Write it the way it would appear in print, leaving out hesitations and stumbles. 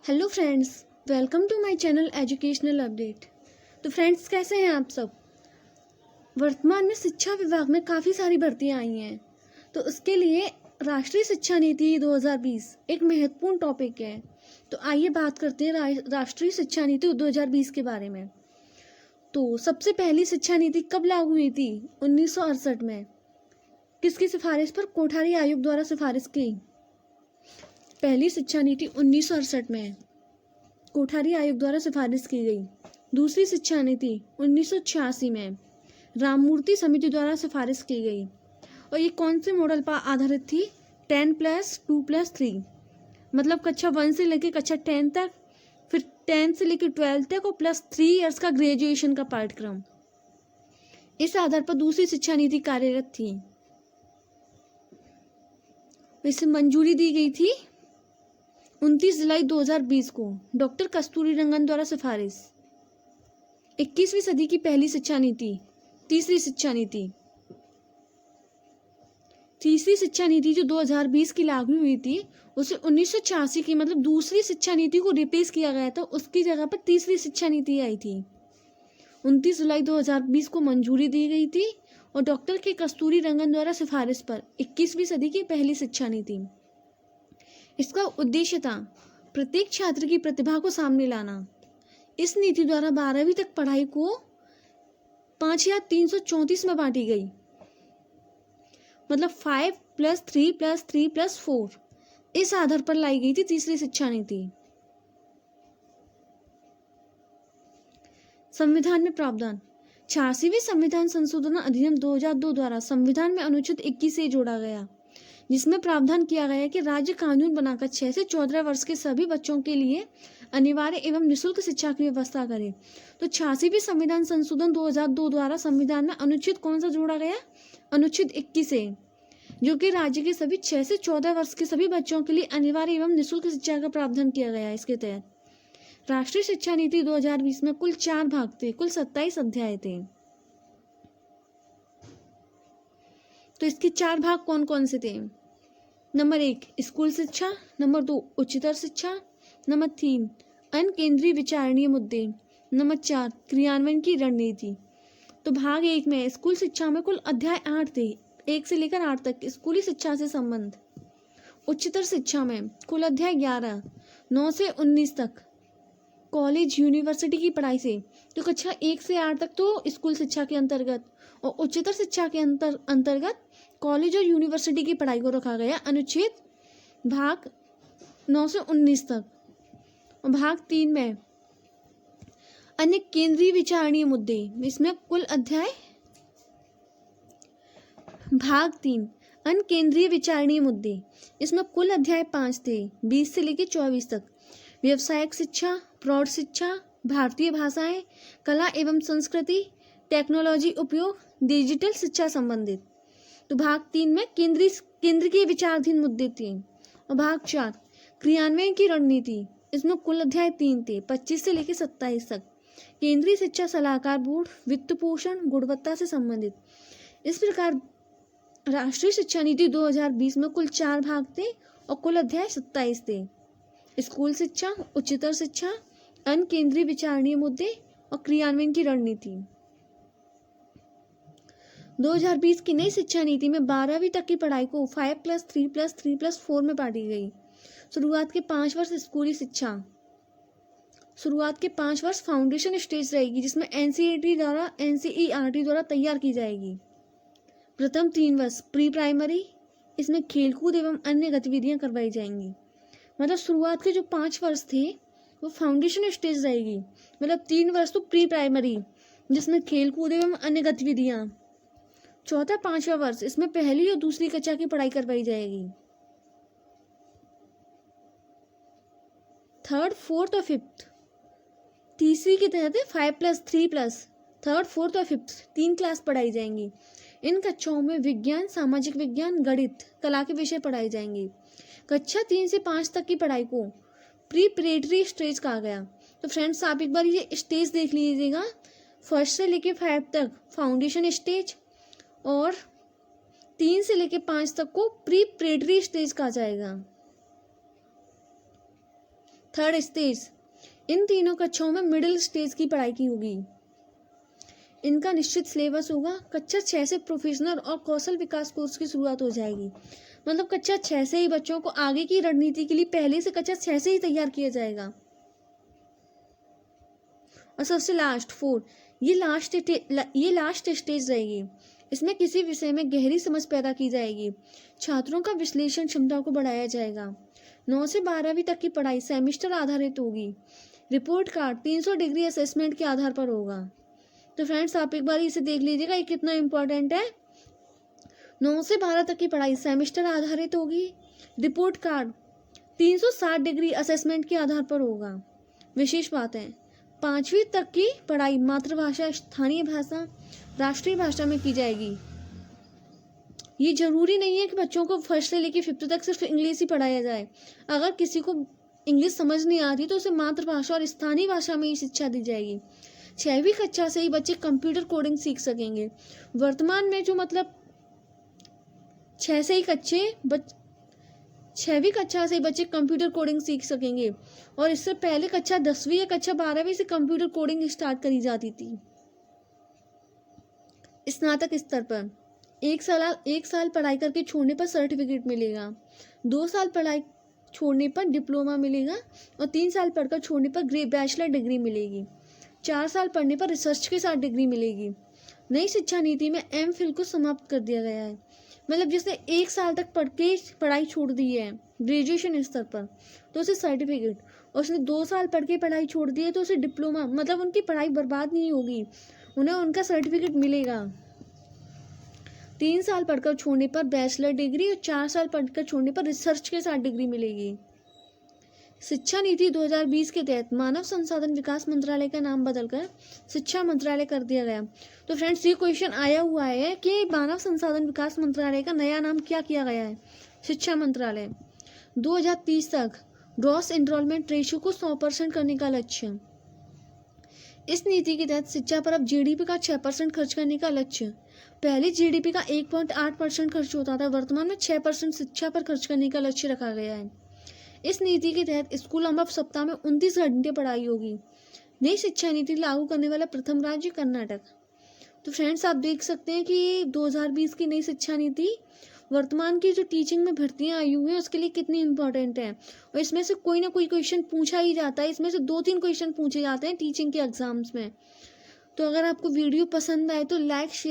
Hello friends, welcome to my channel educational update. तो friends, कैसे हैं आप सब। वर्तमान में शिक्षा विभाग में काफ़ी सारी भर्तियां आई हैं, तो उसके लिए राष्ट्रीय शिक्षा नीति 2020 एक महत्वपूर्ण टॉपिक है। तो आइए बात करते हैं राष्ट्रीय शिक्षा नीति 2020 के बारे में। तो सबसे पहली शिक्षा नीति कब लागू हुई थी? 1968 में। किसकी सिफारिश पर? कोठारी आयोग द्वारा सिफारिश की। पहली शिक्षा नीति 1968 में कोठारी आयोग द्वारा सिफारिश की गई। दूसरी शिक्षा नीति 1986 में राममूर्ति समिति द्वारा सिफारिश की गई। और ये कौन से मॉडल पर आधारित थी? 10+2+3, मतलब कक्षा 1 से लेकर कक्षा 10 तक, फिर 10 से लेकर 12 तक, और प्लस 3 ईयर्स का ग्रेजुएशन का पाठ्यक्रम। इस आधार पर दूसरी शिक्षा नीति कार्यरत थी। इसे मंजूरी दी गई थी 29 जुलाई 2020 को डॉक्टर कस्तूरी रंगन द्वारा सिफारिश। 21वीं सदी की पहली शिक्षा नीति, तीसरी शिक्षा नीति। तीसरी शिक्षा नीति जो 2020 की लागू हुई थी, उसे 1986 की मतलब दूसरी शिक्षा नीति को रिप्लेस किया गया था। उसकी जगह पर तीसरी शिक्षा नीति आई थी। 29 जुलाई 2020 को मंजूरी दी गई थी और डॉक्टर के कस्तूरी रंगन द्वारा सिफारिश पर 21वीं सदी की पहली शिक्षा नीति। इसका उद्देश्य था प्रत्येक छात्र की प्रतिभा को सामने लाना। इस नीति द्वारा 12वीं तक पढ़ाई को 5334 में बांटी गई, मतलब 5+3+3+4। इस आधार पर लाई गई थी तीसरी शिक्षा नीति। संविधान में प्रावधान। 86वीं संविधान संशोधन अधिनियम 2002 द्वारा संविधान में अनुच्छेद 21 से जोड़ा गया, जिसमें प्रावधान किया गया है कि राज्य कानून बनाकर 6 से 14 वर्ष के सभी बच्चों के लिए अनिवार्य एवं निःशुल्क शिक्षा की व्यवस्था करे। तो 86वीं संविधान संशोधन 2002 द्वारा संविधान में अनुच्छेद कौन सा जोड़ा गया? अनुच्छेद 21 से, जो कि राज्य के सभी 6 से 14 वर्ष के सभी बच्चों के लिए अनिवार्य एवं निःशुल्क शिक्षा का प्रावधान किया गया है। इसके तहत राष्ट्रीय शिक्षा नीति 2020 में कुल 4 भाग थे, कुल 27 अध्याय थे। तो इसके 4 भाग कौन कौन से थे? नंबर 1 स्कूल शिक्षा, नंबर 2 उच्चतर शिक्षा, नंबर 3 अन्य केंद्रीय विचारणीय मुद्दे, नंबर 4 क्रियान्वयन की रणनीति। तो भाग 1 में स्कूल शिक्षा में कुल अध्याय 8 थे, 1 से लेकर 8 तक स्कूली शिक्षा से संबंध। उच्चतर शिक्षा में कुल अध्याय 11, 9 से 19 तक कॉलेज यूनिवर्सिटी की पढ़ाई से। तो कक्षा 1 से 8 तक तो स्कूल शिक्षा के अंतर्गत, और उच्चतर शिक्षा के अंतर्गत कॉलेज और यूनिवर्सिटी की पढ़ाई को रखा गया अनुच्छेद भाग 9 से 19 तक। और भाग 3 में अन्य केंद्रीय विचारणीय मुद्दे, इसमें कुल अध्याय। भाग 3 अन्य केंद्रीय विचारणीय मुद्दे, इसमें कुल अध्याय 5 थे, 20 से लेकर 24 तक। व्यावसायिक शिक्षा, प्रौढ़ शिक्षा, भारतीय भाषाएं, कला एवं संस्कृति, टेक्नोलॉजी उपयोग, डिजिटल शिक्षा संबंधित। तो भाग 3 में केंद्र के विचाराधीन मुद्दे थे। और भाग 4 क्रियान्वयन की रणनीति, इसमें कुल अध्याय 3 थे, 25 से लेकर 27 तक। केंद्रीय शिक्षा सलाहकार बोर्ड, वित्त पोषण, गुणवत्ता से संबंधित। इस प्रकार राष्ट्रीय शिक्षा नीति 2020 में कुल 4 भाग थे और कुल अध्याय 27 थे। स्कूल शिक्षा, उच्चतर शिक्षा, अन्य केंद्रीय विचारणीय मुद्दे और क्रियान्वयन की रणनीति। 2020 की नई शिक्षा नीति में 12वीं तक की पढ़ाई को 5+3+3+4 में बांटी गई। शुरुआत के 5 वर्ष स्कूली शिक्षा, शुरुआत के 5 वर्ष फाउंडेशन स्टेज रहेगी, जिसमें एनसीईआरटी द्वारा तैयार की जाएगी। प्रथम 3 वर्ष प्री प्राइमरी, इसमें खेलकूद एवं अन्य गतिविधियां करवाई जाएंगी। मतलब शुरुआत के जो 5 वर्ष थे वो फाउंडेशन स्टेज रहेगी, मतलब 3 वर्ष तो प्री प्राइमरी, जिसमें खेलकूद एवं अन्य गतिविधियां। चौथा 5वां वर्ष, इसमें पहली और दूसरी कक्षा की पढ़ाई करवाई जाएगी। थर्ड, फोर्थ और फिफ्थ, तीसरी के तहत 5+3+, थर्ड, फोर्थ और फिफ्थ 3 क्लास पढ़ाई जाएंगी। इन कक्षाओं में विज्ञान, सामाजिक विज्ञान, गणित, कला के विषय पढ़ाए जाएंगे। कक्षा 3 से 5 तक की पढ़ाई को प्रीपरेटरी स्टेज कहा गया। तो फ्रेंड्स, आप एक बार ये स्टेज देख लीजिएगा। 1 से लेके 5 तक फाउंडेशन स्टेज और 3 से लेके 5 तक को प्रीपरेटरी स्टेज कहा जाएगा। Third stage. इन तीनों कक्षाओं में मिडिल स्टेज की पढ़ाई की होगी। इनका निश्चित सिलेबस होगा। कक्षा 6 से प्रोफेशनल और कौशल विकास कोर्स की शुरुआत हो जाएगी। मतलब कक्षा 6 से ही बच्चों को आगे की रणनीति के लिए पहले से कक्षा 6 से ही तैयार किया जाएगा। और सबसे लास्ट 4, ये लास्ट स्टेज रहेगी। इसमें किसी विषय में गहरी समझ पैदा की जाएगी। छात्रों का विश्लेषण क्षमता को बढ़ाया जाएगा। 9 से 12वीं तक की पढ़ाई सेमेस्टर आधारित होगी। रिपोर्ट कार्ड 300 डिग्री असेसमेंट के आधार पर होगा। तो फ्रेंड्स आप एक बार इसे देख लीजिएगा, ये कितना इंपॉर्टेंट है। 9 से 12 तक की पढ़ाई सेमेस्टर आधारित होगी। रिपोर्ट कार्ड 360 डिग्री असेसमेंट के आधार पर होगा। विशेष बात है 5वीं तक की पढ़ाई मातृभाषा, स्थानीय भाषा, राष्ट्रीय भाषा में की जाएगी। ये जरूरी नहीं है कि बच्चों को फर्स्ट से लेकर 5th तक सिर्फ इंग्लिश ही पढ़ाया जाए। अगर किसी को इंग्लिश समझ नहीं आ रही तो उसे मातृभाषा और स्थानीय भाषा में ही शिक्षा दी जाएगी। 6वीं कक्षा से ही बच्चे कंप्यूटर कोडिंग सीख सकेंगे। वर्तमान में जो मतलब 6वीं कक्षा से बच्चे कंप्यूटर कोडिंग सीख सकेंगे और इससे पहले कक्षा 10वीं या कक्षा 12वीं से कंप्यूटर कोडिंग स्टार्ट करी जाती थी। स्नातक स्तर पर 1 साल पढ़ाई करके छोड़ने पर सर्टिफिकेट मिलेगा। 2 साल पढ़ाई छोड़ने पर डिप्लोमा मिलेगा और 3 साल पढ़कर छोड़ने पर बैचलर डिग्री मिलेगी। 4 साल पढ़ने पर रिसर्च के साथ डिग्री मिलेगी। नई शिक्षा नीति में एमफिल को समाप्त कर दिया गया है। मतलब जिसने 1 साल तक पढ़ के पढ़ाई छोड़ दी है ग्रेजुएशन स्तर पर तो उसे सर्टिफिकेट, और उसने 2 साल पढ़ के पढ़ाई छोड़ दी है तो उसे डिप्लोमा, मतलब उनकी पढ़ाई बर्बाद नहीं होगी, उन्हें उनका सर्टिफिकेट मिलेगा। 3 साल पढ़कर छोड़ने पर बैचलर डिग्री और 4 साल पढ़कर छोड़ने पर रिसर्च के साथ डिग्री मिलेगी। शिक्षा नीति 2020 के तहत मानव संसाधन विकास मंत्रालय का नाम बदलकर शिक्षा मंत्रालय कर दिया गया। तो फ्रेंड्स ये क्वेश्चन आया हुआ है कि मानव संसाधन विकास मंत्रालय का नया नाम क्या किया गया है? शिक्षा मंत्रालय। 2030 तक ग्रॉस एनरोलमेंट रेशियो को 100% करने का लक्ष्य। इस नीति के तहत शिक्षा पर अब जीडीपी का 6% खर्च करने का लक्ष्य। पहले जीडीपी का 1.8% खर्च होता था, वर्तमान में 6% शिक्षा पर खर्च करने का लक्ष्य रखा गया है। इस नीति के तहत स्कूलों में सप्ताह में 29 घंटे पढ़ाई होगी। नई शिक्षा नीति लागू करने वाला प्रथम राज्य कर्नाटक। तो फ्रेंड्स आप देख सकते हैं कि 2020 की नई शिक्षा नीति वर्तमान की जो टीचिंग में भर्तियां आई हुई हैं उसके लिए कितनी इंपॉर्टेंट है, और इसमें से कोई ना कोई क्वेश्चन पूछा ही जाता है। इसमें से 2-3 क्वेश्चन पूछे जाते हैं टीचिंग के एग्जाम्स में। तो अगर आपको वीडियो पसंद आए तो लाइक शेयर